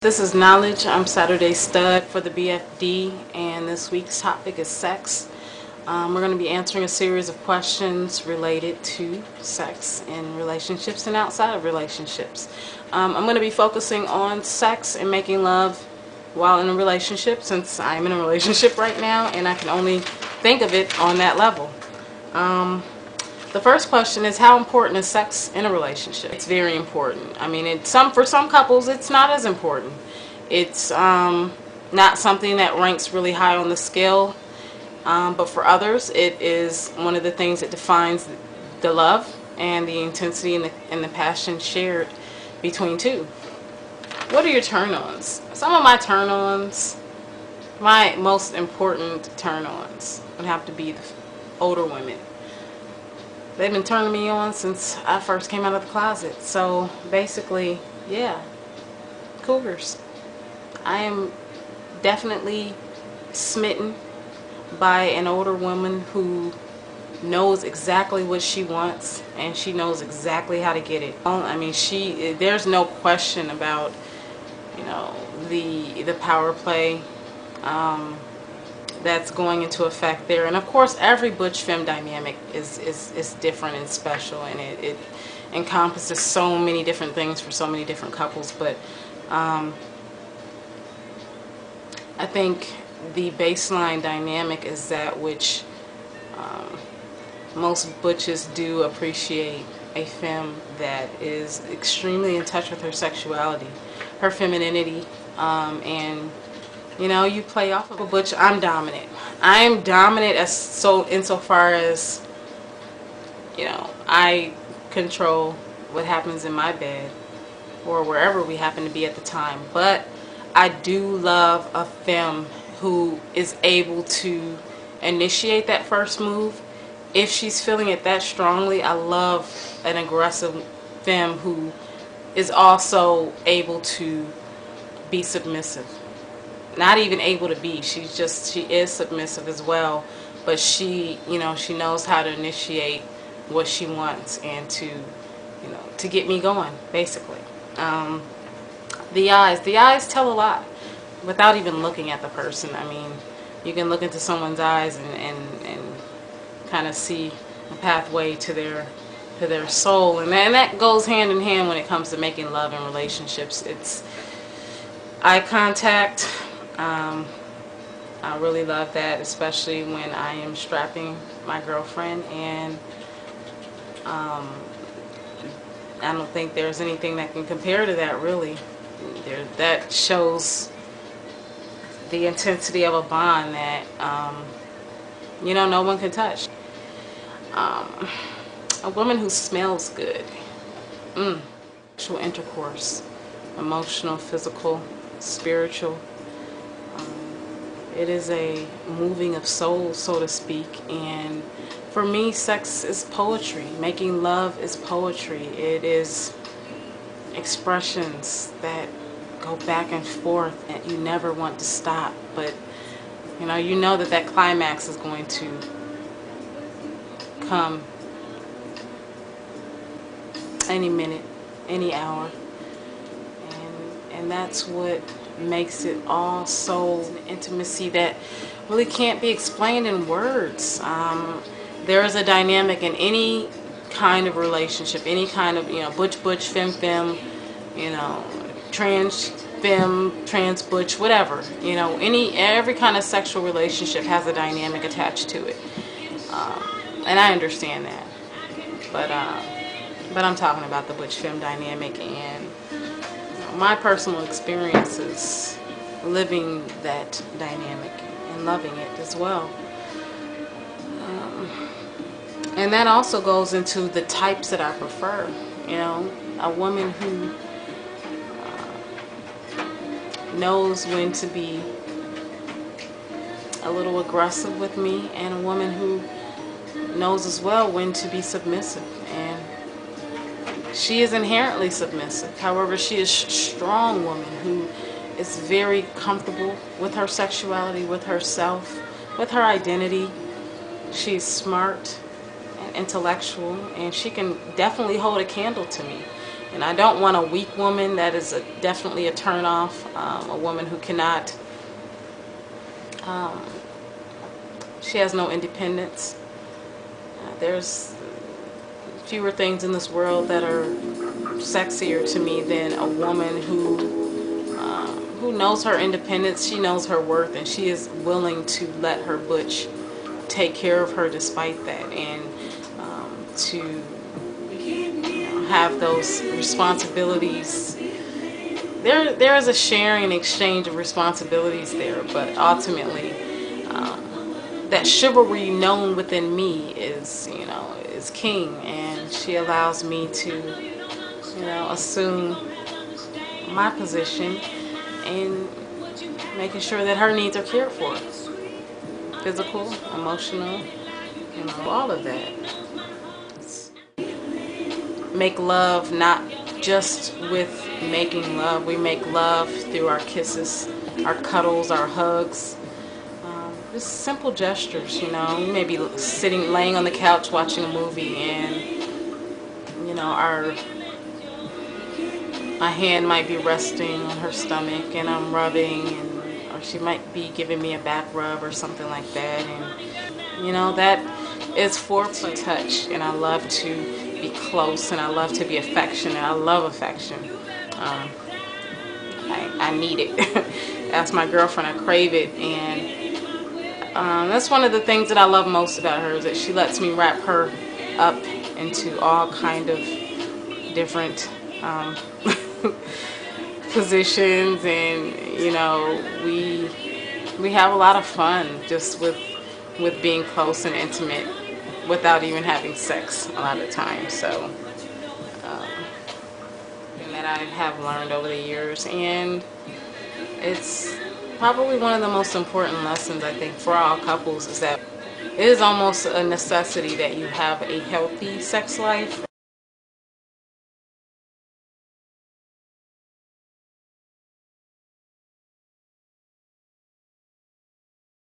This is Knowledge. I'm Saturday Stud for the BFD, and this week's topic is sex. We're going to be answering a series of questions related to sex in relationships and outside of relationships. I'm going to be focusing on sex and making love while in a relationship, since I'm in a relationship right now and I can only think of it on that level. The first question is, how important is sex in a relationship? It's very important. I mean, for some couples, it's not as important. It's not something that ranks really high on the scale, but for others, it is one of the things that defines the love and the intensity and the passion shared between two. What are your turn-ons? Some of my turn-ons, my most important turn-ons, would have to be the older women. They've been turning me on since I first came out of the closet. So basically, yeah, cougars. I am definitely smitten by an older woman who knows exactly what she wants, and she knows exactly how to get it. I mean, there's no question about, the power play that's going into effect there. And of course, every butch femme dynamic is different and special, and it encompasses so many different things for so many different couples. But I think the baseline dynamic is that which most butches do appreciate: a femme that is extremely in touch with her sexuality, her femininity, and you play off of a butch. I'm dominant. I am dominant insofar as, I control what happens in my bed or wherever we happen to be at the time. But I do love a femme who is able to initiate that first move if she's feeling it that strongly. I love an aggressive femme who is also able to be submissive. Not even able to be, she is submissive as well, but she knows how to initiate what she wants and to get me going, basically. The eyes tell a lot without even looking at the person. I mean, you can look into someone's eyes and kind of see a pathway to their soul, and that goes hand in hand when it comes to making love in relationships. It's eye contact. I really love that, especially when I am strapping my girlfriend, and I don't think there's anything that can compare to that, really. That shows the intensity of a bond that no one can touch. A woman who smells good. Sexual intercourse, emotional, physical, spiritual. It is a moving of soul, so to speak, and for me, sex is poetry. Making love is poetry. It is expressions that go back and forth, and you never want to stop, but you know that climax is going to come any minute, any hour, and that's what makes it all so intimacy that really can't be explained in words. There is a dynamic in any kind of relationship, any kind of butch, femme, trans femme, trans butch, whatever. Every kind of sexual relationship has a dynamic attached to it, and I understand that. But I'm talking about the butch femme dynamic, and my personal experiences living that dynamic and loving it as well. And that also goes into the types that I prefer. A woman who knows when to be a little aggressive with me, and a woman who knows as well when to be submissive. And she is inherently submissive. However, she is a strong woman who is very comfortable with her sexuality, with herself, with her identity. She's smart and intellectual, and she can definitely hold a candle to me. And I don't want a weak woman. That is definitely a turn off. A woman who cannot, she has no independence. There's fewer things in this world that are sexier to me than a woman who knows her independence, she knows her worth, and she is willing to let her butch take care of her despite that, and to have those responsibilities. There is a sharing and exchange of responsibilities there, but ultimately that chivalry known within me is, is king, and she allows me to, assume my position and making sure that her needs are cared for, physical, emotional, all of that. Make love not just with making love. We make love through our kisses, our cuddles, our hugs. Just simple gestures, We may be laying on the couch watching a movie, and my hand might be resting on her stomach, and I'm rubbing, or she might be giving me a back rub or something like that, and that is foreplay. Touch, and I love to be close, and I love to be affectionate. I love affection. I need it. Ask my girlfriend, I crave it, and that's one of the things that I love most about her, is that she lets me wrap her up into all kind of different positions, and we have a lot of fun just with being close and intimate without even having sex a lot of times. So that I have learned over the years, and it's probably one of the most important lessons, I think, for all couples, is that it is almost a necessity that you have a healthy sex life.